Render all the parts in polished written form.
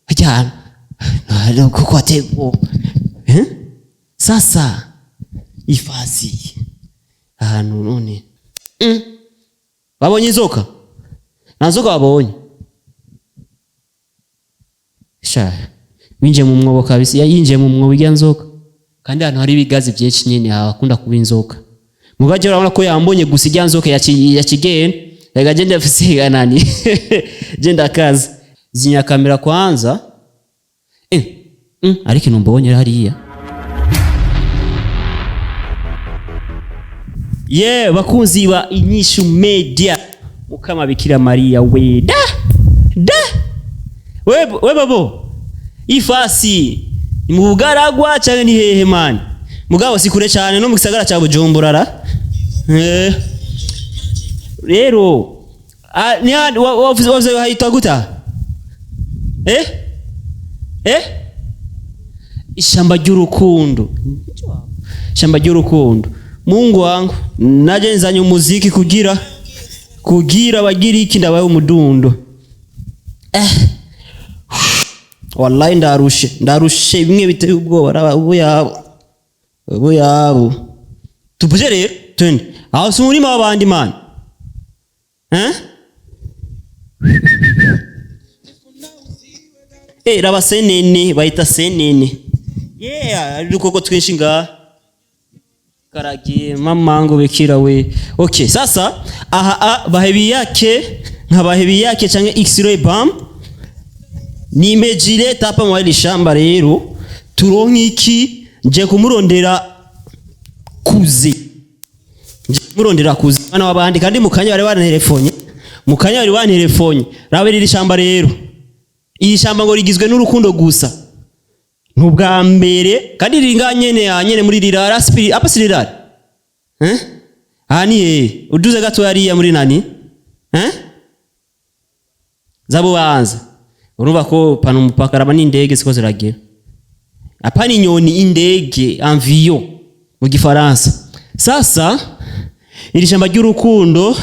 Hajana nalo kuko atego sasa ifasi ahantu none babonye inzoka nazoka babonye sha winje mu mwobo kabisa yinje mu mwobo ijya nzoka kandi hano hari ibigazi byinshi nyine akunda kuba inzoka mugaje urabona ko yambonye gusa ijya nzoka ya kigene yagagende afisiga nani genda kazi zinya kamera kwanza ariko numbonye hariya bakunzi ba Inyishu Media mukama Bikira Maria we we babo ifasi mu Bugaragwa cyane ni hehe man mugabo sikure cyane no mu gisagara cya Bujumbura rero ni wavuze hayita guta ishamba ry'urukundo ishamba ry'urukundo Mungu wangu naje nzanye umuziki kugira bagira iki ndabaye umudundo wallahi ndarushe bimwe biteye ubwoba ubu yabo tupuje rero twende aho sumurima wabandi man raba senene bayita senene rukoko twinshi nga karagiye mamango Bikira we okay sasa bahebiyake nka bahebiyake canke x-ray bam nimejire tapa mw'ishamba rero turonka iki nje kumurondera kuzi bana wabandi kandi mukanya bari bantelefone rabere iri shamba rero iri shamba ngo rigizwe n'urukundo gusa nubwa mbere kandi ringanyene muri rirara apa sirirara ani uduze gato yariya muri nani zabo banza urumva ko pano mupaka raba n'indege siko ziragira apani nyoni indege avion mu gifaransa sasa iri shamba ry'urukundo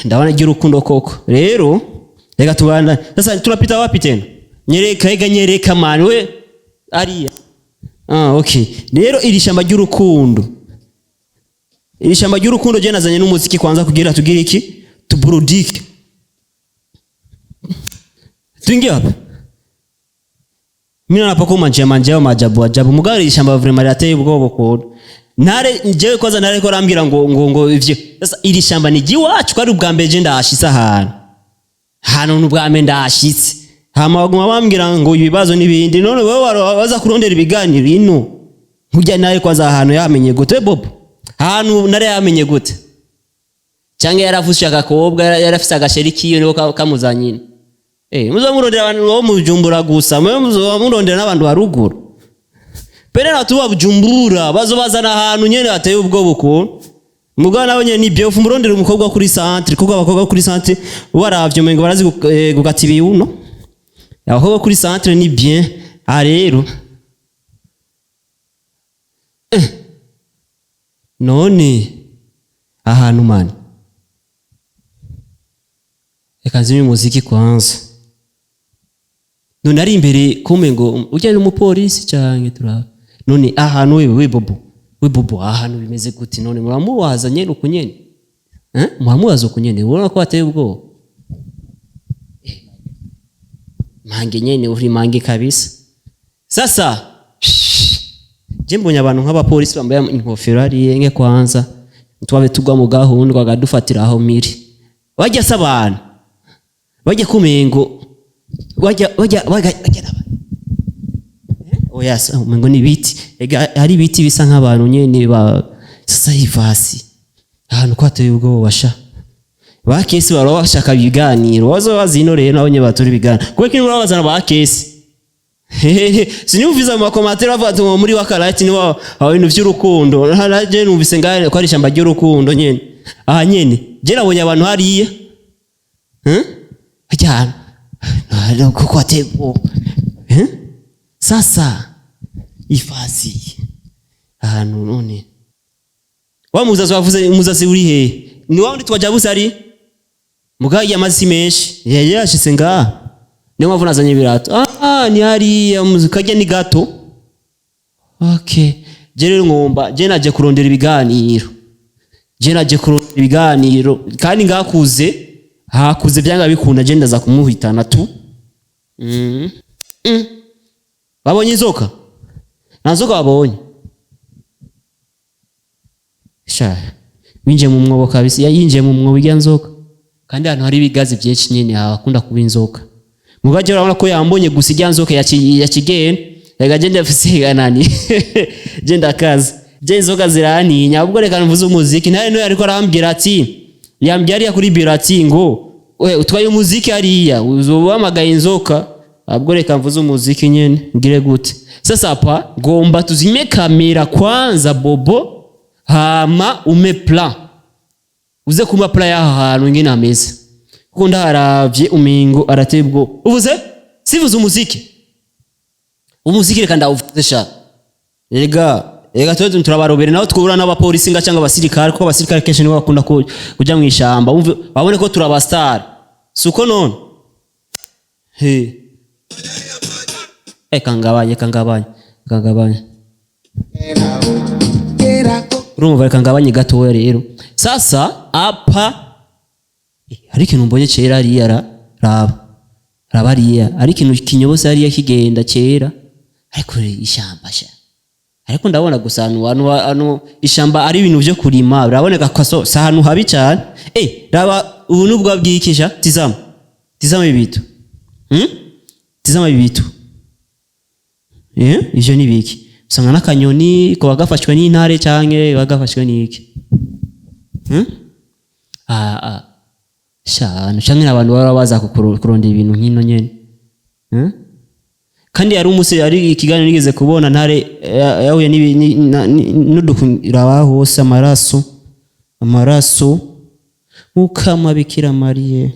ndabona ry'urukundo koko rero reka tubana sasa tunapita wapi tena nyereka man we ariya okay rero iri shamba ry'urukundo je nazanye n'umuziki kwanza kugira tugire iki tuburudike tuingia hapa mimi napako manjeo majabu mugari iri shamba vraiment rateye ubwobo ko nare njewe kwanza nare ko rambira ngo ivyo sasa iri shamba ni giwacu kwari ubwa mbere je ndashitse hano n'ubwa mbere ndashitse hama baguma bambwira ngo ibibazo nibindi none wewe waza kurondera ibiganiro ino nkujya nare kwanza ahantu yamenye gute bobo ahantu nare yamenye gute cyangwa yarafusha agakobwa yarafise agasherikiyo niho kamuzanyine muzamurondera abantu bo mu Bujumbura gusa muzamurondera n'abantu baruguru pere natuba Bujumbura bazobazana ahantu nyene hateye ubwobo ko mugana nabo nyene nibyo ufu murondera umukobwa kuri centre kuko abakobwa kuri centre waravye mengo barazi gukata ibiyuno abakobwa kuri centre ni bien rero none ahantu mani reka nzime umuziki kwanza none ari imbere kumengo ujya n'umupolisi cyane turaba none ahantu we bobo ahantu bimeze gute none muramuwaza nyene ukunyene muramuwaza ukunyene ubona ko ateye ubwo mange nyene uri mange kabisa sasa jembonye abantu nk'abapolisi bambaye inkofero ari nke kwanza twabe tugwa mu gahunda bagadufatira aho miri wajya sabana wajya kumengo wajya oyasa umengo ni biti hari biti bisa nk'abantu nyene ba sasa hivasi ahantu kwateye ubwo basha bakesi baro bashaka biganiro wazo bazino rero nabonye batura biganiro kuko kintu babazana bakesi sinyumviza mu komatera bavuga muri wakarati ni wa ibintu by'urukundo haraje numvise ngane ko ari shamba ry'urukundo nyene aha nyene je nabonye abantu hariya ajyana kuko atego sasa ifasi ahantu none wa muzazi wavuze muzazi uri he ni wa ndi twajabuze ari mugaye amazi menshi yashitse nga niyo mpamvu nazanye ibirato. Ni hariya muzika ni gato. Okay, je rero ngomba je naje kurondera ibiganiro. Kandi ngakuze hakuze byanga bikunda je ndaza kumuhitana tu. Babonye inzoka? Nanzoka babonye. Sha winje mu mwobo kabisa yinje mu mwobo ijya nzoka. Kandi hano hari ibigazi byinshi nyine hakunda kuba inzoka. Mugaje urabona ko yambonye gusa ijya nzoka ya kigene. Rega je ndafise nani. Je ndakaza. Je inzoka ziraninya ubwo reka mvuze umuziki ntare no yariko arambwira ati yambye kuri birati ngo we utwaye umuziki hariya uzobamagaye inzoka ubwo reka mvuze umuziki nyene ngire gute sasa hapa ngomba tuzime kamera kwanza bobo hama ume plan uze kuma plan y'ahantu ngene ameze kuko ndaharavye umingo aratebwo uvuze sivuze umuziki reka ndawuvuze sha Ega tuwe turabarobere naho twubura n'abapolisi nga cyangwa abasirikare ko abasirikare kenshi nibo bakunda kujya mu ishamba babone ko turabastar suko none kangabanye urumva kangabanye gato rero sasa apa hari ikintu mbonye cyera ariya raba ariya ari ikintu kinyobose ariya kigenda cyera ariko ishamba sha ariko ndabona gusa hano ishamba ari ibintu byo kurima biraboneka ko so hano habi cyane raba ubu nubwo bwikisha tizama ibitu tizama ibitu ivyo ni biki usanga nakanyoni ko bagafashwe n'intare canke bagafashwe n'iki shano canke abantu baba baza kurondera ibintu nkino nyene kandi yari umuse ari ikiganiro nigeze kubona ntare yahuye n'udukura hose amaraso mukama Bikira Mariye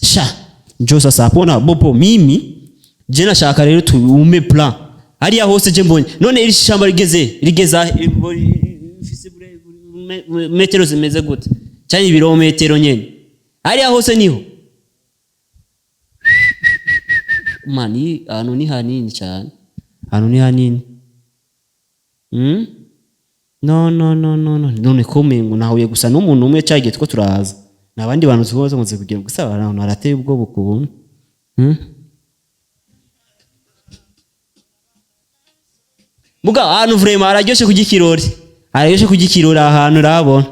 sha njo sasa pona bobo mimi je nashaka rero tuume plan hariya hose je mbonye none iri shamba rigeza metero zimeze gute cyane ibirometero nyene hariya hose niho mani hano ni hanini cyane no none komengo nahuye gusa n'umuntu umwe cyagiye two turaza nabandi bantu zose nze kugira gusa abantu arateye ubwo bukubona muga hano vraiment araryoshe kugikirori ahantu rabona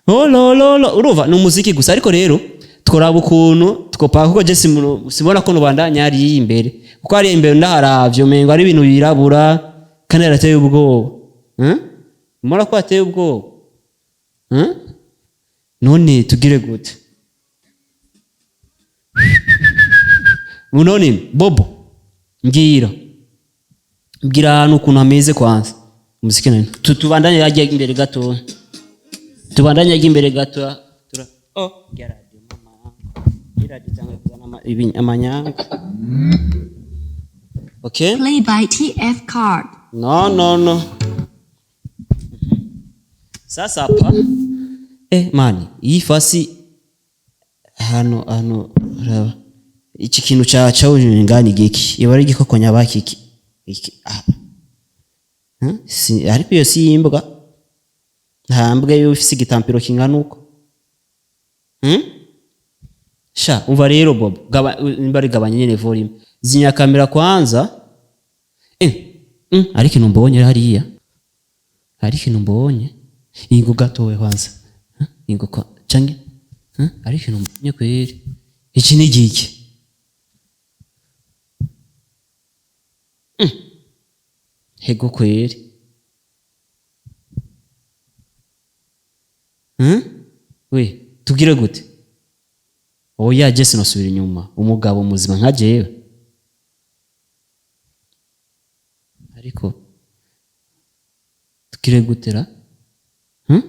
lo uruva no muziki gusa ariko rero tkoraba ukuntu twopa kuko je simubona ko nubandanya ari imbere kuko ari imbere ndaharavyo mengo ari ibintu birabura kandi arateye ubwoba mura ko ateye ubwoba none tugire gute none bobo mbwira ahantu ukuntu ameze kwanza umuziki nani tubandanye yagiye imbere gato gara okay play by TF card no sasa hapa mani iyi fasi hano iki kintu cyawo ngani giki ibari gikokonya bakiki iki si ariko yo si imbwa ntambwe yo ifise igitampiro kingana uko sha umva rero bobo imbari gabanye nyene volume zinya kamera kwanza ariko ikintu mbonye hariya ingo gatowe kwanza ingo kwa cange ariko ikintu mbonye kweri iki ni giki hego kweri we tubwire gute oya Jesse nosubira inyuma umugabo muzima nka jewe ariko tubwire gutera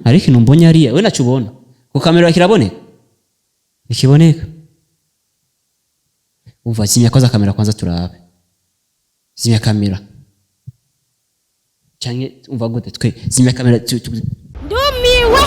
ariko ikintu mbonye hariya we nacu ubona ku kamera kiraboneka ikiboneka umva zimya koza kamera kwanza turabe zimya kamera canke umva gute twe zimya kamera ndumiwe